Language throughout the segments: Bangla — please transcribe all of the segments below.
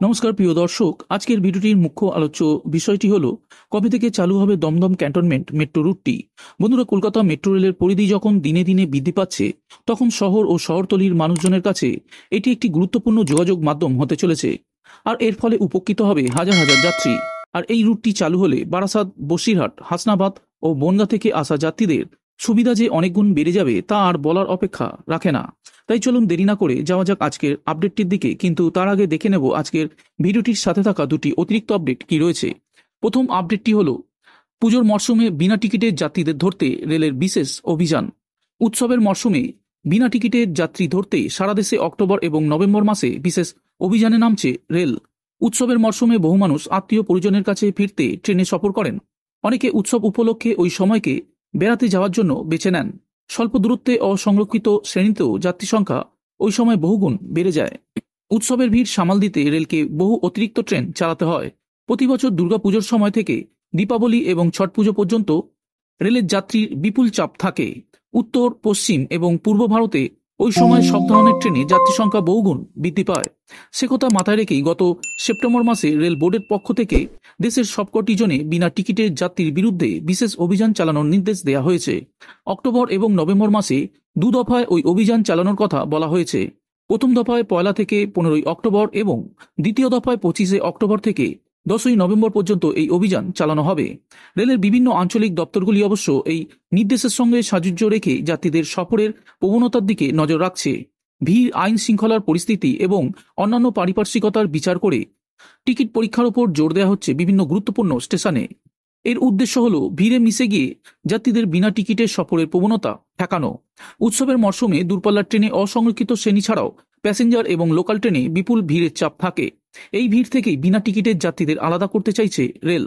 নমস্কার প্রিয় দর্শক, আজকের ভিডিওটির মুখ্য আলোচ্য বিষয়টি হলো কবে থেকে চালু হবে দমদম ক্যান্টনমেন্ট মেট্রো রুটটি। বন্ধুরা, কলকাতা মেট্রো রেলের পরিধি যখন দিনে দিনে বৃদ্ধি পাচ্ছে, তখন শহর ও শহরতলির মানুষজনের কাছে এটি একটি গুরুত্বপূর্ণ যোগাযোগ মাধ্যম হতে চলেছে। আর এর ফলে উপকৃত হবে হাজার হাজার যাত্রী। আর এই রুটটি চালু হলে বারাসাত, বসিরহাট, হাসনাবাদ ও বনগাঁ থেকে আসা যাত্রীদের সুবিধা যে অনেক গুণ বেড়ে যাবে তা আর বলার অপেক্ষা রাখে না। তাই চলুন দেরি না করে যাওয়া যাক আজকের আপডেটটির দিকে। কিন্তু তার আগে দেখে নেব আজকের ভিডিওটির সাথে থাকা দুটি অতিরিক্ত আপডেট কি রয়েছে। প্রথম আপডেটটি হলো পুজোর মরশুমে বিনা টিকিটের যাত্রীদের ধরতে রেলের বিশেষ অভিযান। উৎসবের মরশুমে বিনা টিকিটের যাত্রী ধরতে সারা দেশে অক্টোবর এবং নভেম্বর মাসে বিশেষ অভিযানে নামছে রেল। উৎসবের মরশুমে বহু মানুষ আত্মীয় পরিজনের কাছে ফিরতে ট্রেনে সফর করেন। অনেকে উৎসব উপলক্ষে ওই সময়কে বেড়াতে যাওয়ার জন্য বেছে নেন। স্বল্প দূরত্বে অসংরক্ষিত শ্রেণীতেও যাত্রী সংখ্যা ওই সময় বহুগুণ বেড়ে যায়। উৎসবের ভিড় সামাল দিতে রেলকে বহু অতিরিক্ত ট্রেন চালাতে হয়। প্রতি বছর দুর্গাপুজোর সময় থেকে দীপাবলি এবং ছট পুজো পর্যন্ত রেলের যাত্রীর বিপুল চাপ থাকে। উত্তর, পশ্চিম এবং পূর্ব ভারতে ওই সময় সব ধরনের ট্রেনে যাত্রী সংখ্যা বহুগুণ বৃদ্ধি পায়। সে কথা মাথায় রেখেই গত সেপ্টেম্বর মাসে রেল বোর্ডের পক্ষ থেকে দেশের সবকটি জনে বিনা টিকিটের যাত্রীর বিরুদ্ধে বিশেষ অভিযান চালানোর নির্দেশ দেওয়া হয়েছে। অক্টোবর এবং নভেম্বর মাসে দু দফায় ওই অভিযান চালানোর কথা বলা হয়েছে। প্রথম দফায় 1 থেকে 15 অক্টোবর এবং দ্বিতীয় দফায় 25 অক্টোবর থেকে 10 নভেম্বর পর্যন্ত এই অভিযান চালানো হবে। রেলের বিভিন্ন আঞ্চলিক দপ্তরগুলি অবশ্য এই নির্দেশের সঙ্গে সাযুজ্য রেখে যাত্রীদের সফরের প্রবণতার দিকে নজর রাখছে। ভিড়, আইন শৃঙ্খলার পরিস্থিতি এবং অন্যান্য পারিপার্শ্বিকতার বিচার করে টিকিট পরীক্ষার উপর জোর দেওয়া হচ্ছে বিভিন্ন গুরুত্বপূর্ণ স্টেশনে। এর উদ্দেশ্য হল ভিড়ে মিশে গিয়ে যাত্রীদের বিনা টিকিটের সফরের প্রবণতা ঠেকানো। উৎসবের মরশুমে দূরপাল্লার ট্রেনে অসংরক্ষিত শ্রেণী ছাড়াও প্যাসেঞ্জার এবং লোকাল ট্রেনে বিপুল ভিড়ের চাপ থাকে। এই ভিড় থেকেই বিনা টিকিটের যাত্রীদের আলাদা করতে চাইছে রেল।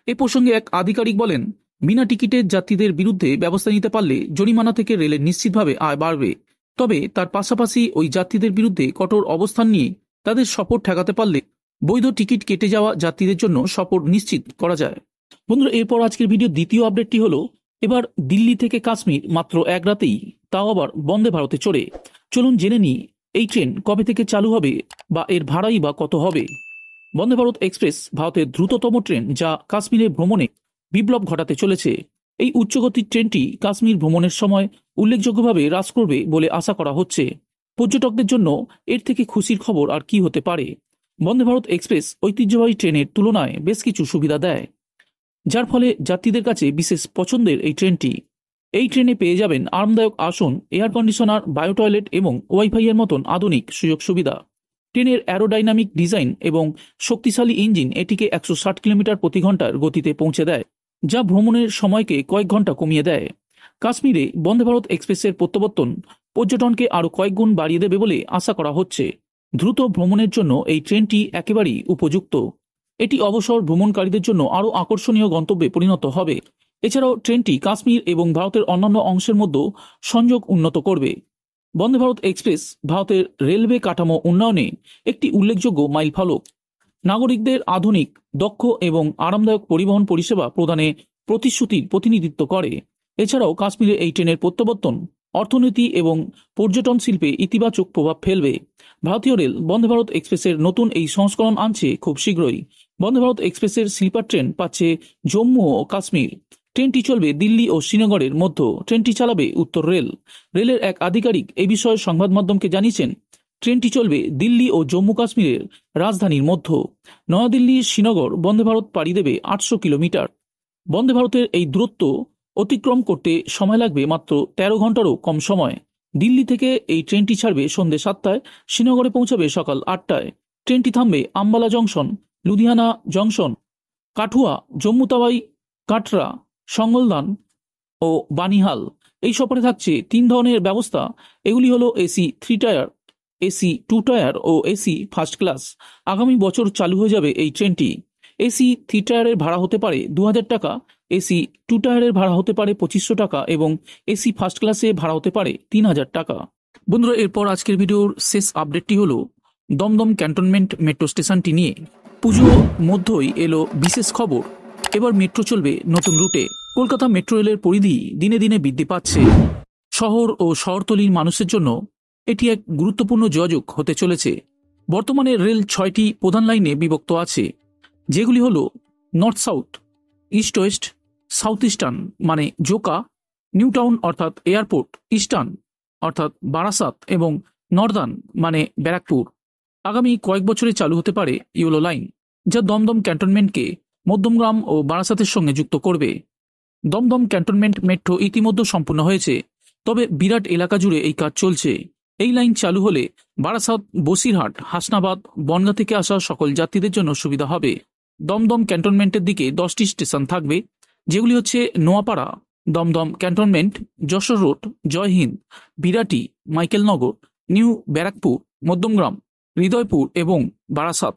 এ প্রসঙ্গে এক আধিকারিক বলেন, বিনা টিকিটের যাত্রীদের বিরুদ্ধে ব্যবস্থা নিতে পারলে জরিমানা থেকে রেলের নিশ্চিতভাবে আয় বাড়বে। তবে তার পাশাপাশি ওই যাত্রীদের বিরুদ্ধে কঠোর অবস্থান নিয়ে তাদের সফর ঠেকাতে পারলে বৈধ টিকিট কেটে যাওয়া যাত্রীদের জন্য সফর নিশ্চিত করা যায়। বন্ধুরা, এরপর আজকের ভিডিওর দ্বিতীয় আপডেটটি হলো এবার দিল্লি থেকে কাশ্মীর মাত্র এক রাতেই, তাও আবার বন্দে ভারতে চড়ে। চলুন জেনে নিই এই ট্রেন কবে থেকে চালু হবে বা এর ভাড়াই বা কত হবে। বন্দে ভারত এক্সপ্রেস ভারতের দ্রুততম ট্রেন, যা কাশ্মীরে ভ্রমণে বিপ্লব ঘটাতে চলেছে। এই উচ্চগতির ট্রেনটি কাশ্মীর ভ্রমণের সময় উল্লেখযোগ্যভাবে হ্রাস করবে বলে আশা করা হচ্ছে। পর্যটকদের জন্য এর থেকে খুশির খবর আর কি হতে পারে। বন্দে ভারত এক্সপ্রেস ঐতিহ্যবাহী ট্রেনের তুলনায় বেশ কিছু সুবিধা দেয়, যার ফলে যাত্রীদের কাছে বিশেষ পছন্দের এই ট্রেনটি। এই ট্রেনে পেয়ে যাবেন আরামদায়ক আসন, এয়ার কন্ডিশনার, বায়ো টয়লেট এবং ওয়াইফাই এর মতন আধুনিক সুযোগ সুবিধা। ট্রেনের অ্যারোডাইনামিক ডিজাইন এবং শক্তিশালী ইঞ্জিন এটিকে 160 কিলোমিটার প্রতি ঘন্টার গতিতে পৌঁছে দেয়, যা ভ্রমণের সময়কে কয়েক ঘন্টা কমিয়ে দেয়। কাশ্মীরে বন্দে ভারত এক্সপ্রেসের প্রত্যাবর্তন পর্যটনকে আরও কয়েক গুণ বাড়িয়ে দেবে বলে আশা করা হচ্ছে। দ্রুত ভ্রমণের জন্য এই ট্রেনটি একেবারেই উপযুক্ত। এটি অবসর ভ্রমণকারীদের জন্য আরও আকর্ষণীয় গন্তব্যে পরিণত হবে। এছাড়াও ট্রেনটি কাশ্মীর এবং ভারতের অন্যান্য অংশের মধ্যে সংযোগ উন্নত করবে। বন্দে ভারত এক্সপ্রেস ভারতের রেলওয়ে কাঠামো উন্নয়নে একটি উল্লেখযোগ্য মাইলফলক। নাগরিকদের আধুনিক, দক্ষ এবং আরামদায়ক পরিবহন পরিষেবা প্রদানে প্রতিশ্রুতির প্রতিনিধিত্ব করে। এছাড়াও কাশ্মীরে এই ট্রেনের প্রত্যাবর্তন অর্থনীতি এবং পর্যটন শিল্পে ইতিবাচক প্রভাব ফেলবে। ভারতীয় রেল বন্দে ভারত এক্সপ্রেসের নতুন এই সংস্করণ আনছে খুব শীঘ্রই। বন্দে ভারত এক্সপ্রেসের স্লিপার ট্রেন পাচ্ছে জম্মু ও কাশ্মীর। ট্রেনটি চলবে দিল্লি ও শ্রীনগরের মধ্যে। ট্রেনটি চালাবে উত্তর রেল। রেলের এক আধিকারিক এ বিষয়ে সংবাদ মাধ্যমকে জানিয়েছেন, ট্রেনটি চলবে দিল্লি ও জম্মু কাশ্মীরের রাজধানীর মধ্যে। নয়াদিল্লি শ্রীনগর বন্দে ভারত পাড়ি দেবে 800 কিলোমিটার। বন্দে ভারতের এই দূরত্ব অতিক্রম করতে সময় লাগবে মাত্র 13 ঘন্টারও কম সময়। দিল্লি থেকে এই ট্রেনটি ছাড়বে সন্ধ্যে 7টায়, শ্রীনগরে পৌঁছাবে সকাল 8টায়। ট্রেনটি থামবে আম্বালা জংশন, লুধিয়ানা জংশন, কাঠুয়া, জম্মু তাওয়াই, কাটরা, সঙ্গলদান ও বানিহাল। এই সফরে থাকছে 3 ধরনের ব্যবস্থা। এগুলি হলো এসি 3 টায়ার, এসি 2 টায়ার ও এসি ফার্স্ট ক্লাস। আগামী বছর চালু হয়ে যাবে এই ট্রেনটি। এসি 3 টায়ারের ভাড়া হতে পারে 2000 টাকা, এসি 2 টায়ারের ভাড়া হতে পারে 2500 টাকা এবং এসি ফার্স্ট ক্লাসে ভাড়া হতে পারে 3000 টাকা। বন্ধুরা, এরপর আজকের ভিডিওর শেষ আপডেটটি হলো দমদম ক্যান্টনমেন্ট মেট্রো স্টেশনটি নিয়ে। পুজো মধ্যই এলো বিশেষ খবর, এবার মেট্রো চলবে নতুন রুটে। কলকাতা মেট্রো রেলের পরিধি দিনে দিনে বৃদ্ধি পাচ্ছে। শহর ও শহরতলির মানুষের জন্য এটি এক গুরুত্বপূর্ণ যোগাযোগ হতে চলেছে। বর্তমানে রেল 6টি প্রধান লাইনে বিভক্ত আছে, যেগুলি হল north south, east West, south eastern মানে জোকা, নিউ টাউন অর্থাৎ এয়ারপোর্ট, ইস্টার্ন অর্থাৎ বারাসাত এবং নর্দার্ন মানে ব্যারাকপুর। আগামী কয়েক বছরে চালু হতে পারে ইয়েলো লাইন, যা দমদম ক্যান্টনমেন্টকে মধ্যমগ্রাম ও বারাসাতের সঙ্গে যুক্ত করবে। দমদম ক্যান্টনমেন্ট মেট্রো ইতিমধ্যে সম্পূর্ণ হয়েছে, তবে বিরাট এলাকা জুড়ে এই কাজ চলছে। এই লাইন চালু হলে বারাসাত, বসিরহাট, হাসনাবাদ, বনগাঁ থেকে আসা সকল যাত্রীদের জন্য সুবিধা হবে। দমদম ক্যান্টনমেন্টের দিকে 10টি স্টেশন থাকবে, যেগুলি হচ্ছে Noapara, Dum Dum cantonment, Jessore road, Jai Hind, Birati, Michaelnagar, new Barrackpore, Madhyamgram, Hridaypur এবং বারাসাত।